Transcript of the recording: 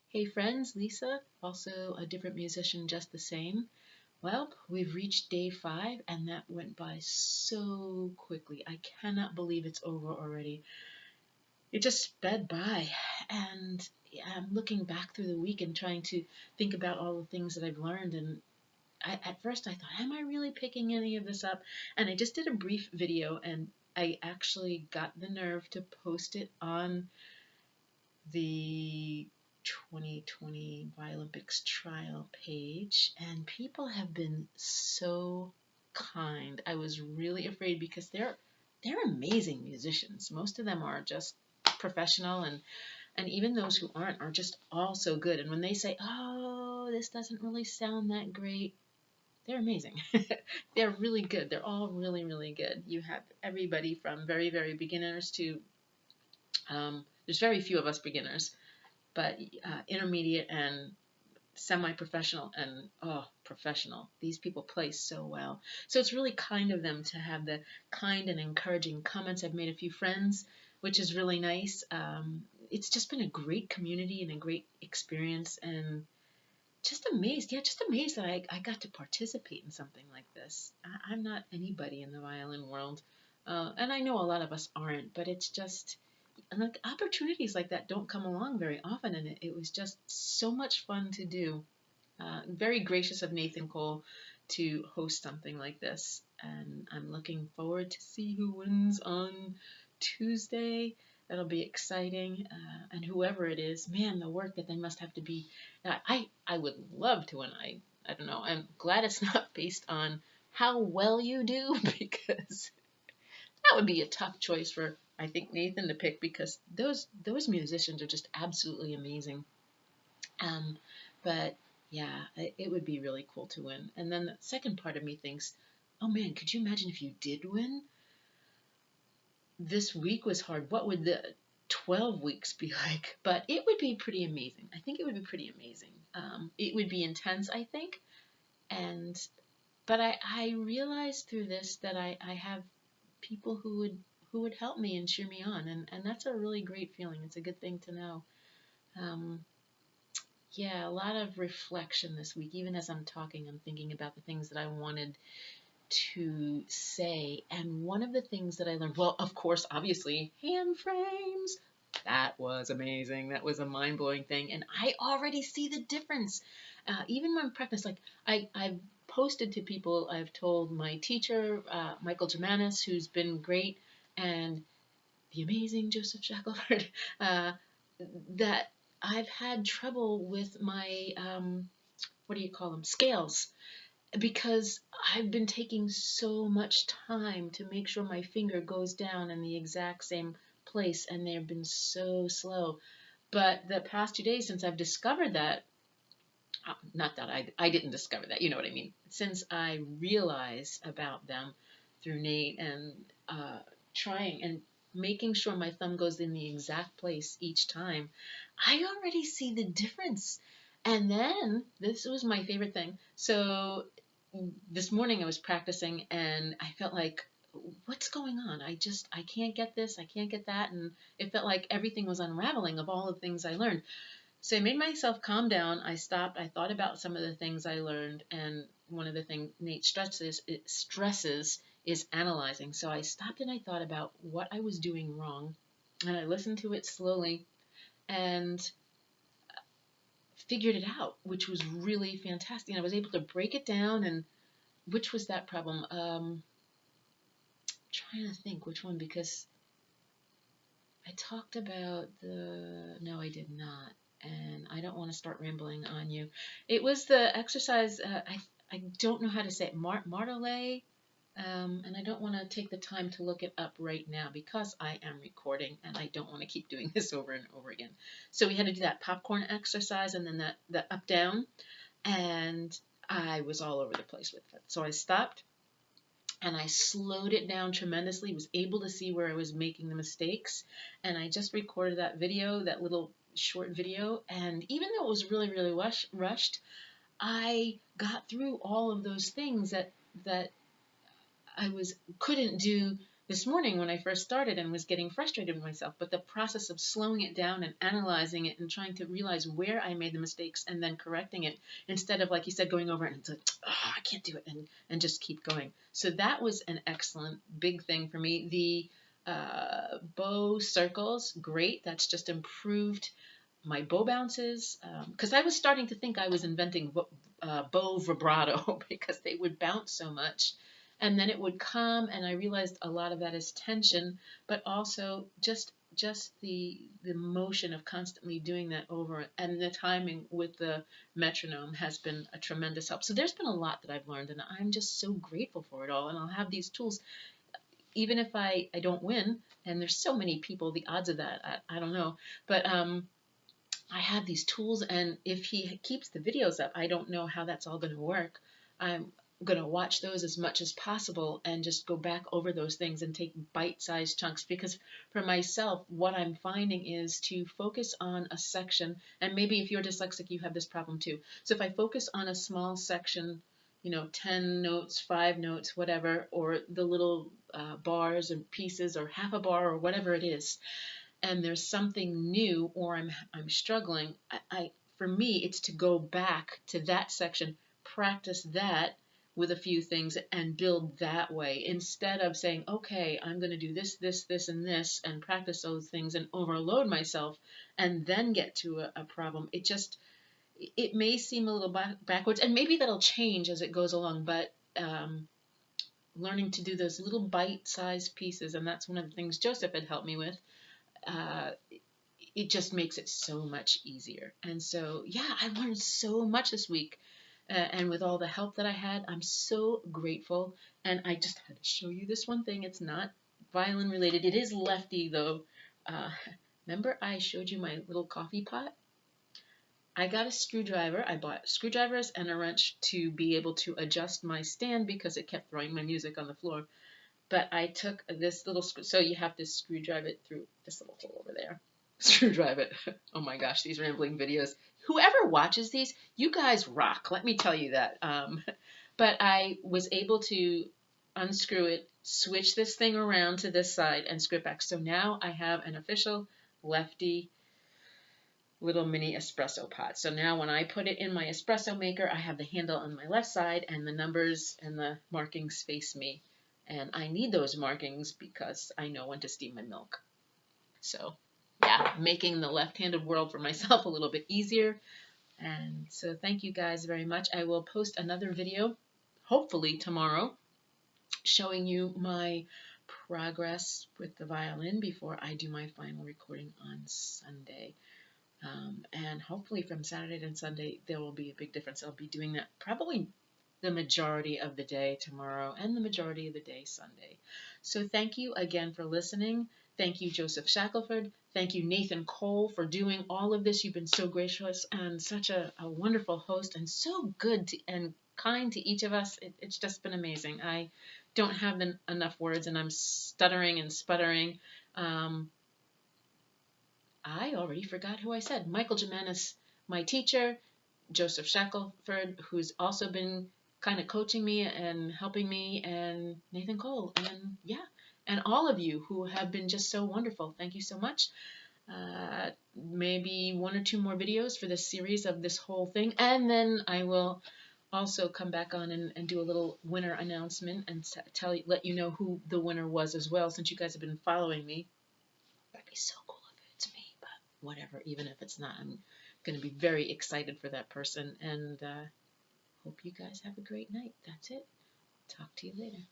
Hey friends, Lisa, also a different musician just the same. Well, we've reached day 5 and that went by so quickly. I cannot believe it's over already. It just sped by and I'm looking back through the week and trying to think about all the things that I've learned, and at first I thought, am I really picking any of this up? And I just did a brief video and I actually got the nerve to post it on the 2020 Violympics trial page, and people have been so kind. I was really afraid because they're amazing musicians. Most of them are just professional, and even those who aren't are just all so good. And when they say, "Oh, this doesn't really sound that great," they're amazing. They're really good. They're all really, really good. You have everybody from very, very beginners to there's very few of us beginners, but intermediate and semi-professional and professional. These people play so well. So it's really kind of them to have the kind and encouraging comments. I've made a few friends, which is really nice. It's just been a great community and a great experience, and just amazed. Yeah, just amazed that I got to participate in something like this. I'm not anybody in the violin world, and I know a lot of us aren't, but it's just and like opportunities like that don't come along very often, and it was just so much fun to do. Very gracious of Nathan Cole to host something like this, and I'm looking forward to see who wins on Tuesday. That'll be exciting, and whoever it is, man, the work that they must have to be. I would love to win. I don't know. I'm glad it's not based on how well you do because that would be a tough choice for, I think, Nathan to pick, because those musicians are just absolutely amazing. Um, but yeah, it would be really cool to win. And then the second part of me thinks, oh man, could you imagine if you did win? This week was hard. What would the 12 weeks be like? But it would be pretty amazing. I think it would be pretty amazing. It would be intense, I think. And but I realized through this that I have people who would help me and cheer me on, and that's a really great feeling. It's a good thing to know. Um, yeah, a lot of reflection this week. Even as I'm talking, I'm thinking about the things that I wanted to say. And one of the things that I learned, well, of course, obviously, hand frames. That was amazing. That was a mind-blowing thing. And I already see the difference. Even when practice, like I've posted to people, I've told my teacher, Michael Germanis, who's been great, and the amazing Joseph Shackelford, that I've had trouble with my, what do you call them, scales, because I've been taking so much time to make sure my finger goes down in the exact same place, and they've been so slow. But the past 2 days since I've discovered that, not that I didn't discover that, you know what I mean, since I realized about them through Nate and trying and making sure my thumb goes in the exact place each time, I already see the difference. And then this was my favorite thing. So this morning I was practicing and I felt like, what's going on? I can't get this, I can't get that. And it felt like everything was unraveling of all the things I learned. So I made myself calm down. I stopped. I thought about some of the things I learned, and one of the things Nate stresses is analyzing. So I stopped and I thought about what I was doing wrong, and I listened to it slowly and figured it out, which was really fantastic. And I was able to break it down. And which was that problem? Trying to think which one, because I talked about the. No, I did not. And I don't want to start rambling on you. It was the exercise. I don't know how to say it. Martellet. And I don't want to take the time to look it up right now because I am recording and I don't want to keep doing this over and over again. So we had to do that popcorn exercise and then that up down, and I was all over the place with it. So I stopped and I slowed it down tremendously, was able to see where I was making the mistakes, and I just recorded that video, that little short video, and even though it was really, really rushed, I got through all of those things that I couldn't do this morning when I first started and was getting frustrated with myself, but the process of slowing it down and analyzing it and trying to realize where I made the mistakes and then correcting it instead of, like you said, going over it and it's like, oh, I can't do it, and just keep going. So that was an excellent big thing for me. The bow circles, great. That's just improved my bow bounces, because I was starting to think I was inventing bow vibrato because they would bounce so much. And then it would come, and I realized a lot of that is tension, but also just the motion of constantly doing that over, and the timing with the metronome has been a tremendous help. So there's been a lot that I've learned, and I'm just so grateful for it all. And I'll have these tools, even if I don't win, and there's so many people, the odds of that, I don't know. But I have these tools, and if he keeps the videos up, I don't know how that's all going to work. I'm going to watch those as much as possible and just go back over those things and take bite-sized chunks, because for myself, what I'm finding is to focus on a section, and maybe if you're dyslexic, you have this problem too. So if I focus on a small section, 10 notes, 5 notes, whatever, or the little bars and pieces, or half a bar, or whatever it is, and there's something new, or I'm struggling, for me, it's to go back to that section, practice that with a few things, and build that way, instead of saying, okay, I'm going to do this, this, this, and this, and practice those things and overload myself and then get to a problem. It may seem a little backwards, and maybe that'll change as it goes along, but learning to do those little bite-sized pieces, and that's one of the things Joseph had helped me with, it just makes it so much easier. And so, yeah, I learned so much this week. And with all the help that I had, I'm so grateful. And I just had to show you this one thing. It's not violin related. It is lefty, though. Remember I showed you my little coffee pot? I got a screwdriver. I bought screwdrivers and a wrench to be able to adjust my stand because it kept throwing my music on the floor. But I took this little, so you have to screwdrive it through this little hole over there. Screwdrive it. Oh my gosh, these rambling videos. Whoever watches these, you guys rock. Let me tell you that. But I was able to unscrew it, switch this thing around to this side, and screw it back. So now I have an official lefty little mini espresso pot. So now when I put it in my espresso maker, I have the handle on my left side, and the numbers and the markings face me. And I need those markings because I know when to steam my milk. So, yeah, making the left-handed world for myself a little bit easier. And so thank you guys very much. I will post another video, hopefully tomorrow, showing you my progress with the violin before I do my final recording on Sunday. And hopefully from Saturday and Sunday, there will be a big difference. I'll be doing that probably the majority of the day tomorrow and the majority of the day Sunday. So thank you again for listening. Thank you, Joseph Shackelford. Thank you, Nathan Cole, for doing all of this. You've been so gracious and such a wonderful host, and so good and kind to each of us. It's just been amazing. I don't have enough words, and I'm stuttering and sputtering. I already forgot who I said. Michael Jimenez, my teacher, Joseph Shackelford, who's also been kind of coaching me and helping me, and Nathan Cole, and yeah, and all of you who have been just so wonderful. Thank you so much. Maybe 1 or 2 more videos for this series of this whole thing, and then I will also come back on and do a little winner announcement and let you know who the winner was as well, since you guys have been following me. That'd be so cool if it's me, but whatever, even if it's not, I'm going to be very excited for that person, and hope you guys have a great night. That's it. Talk to you later.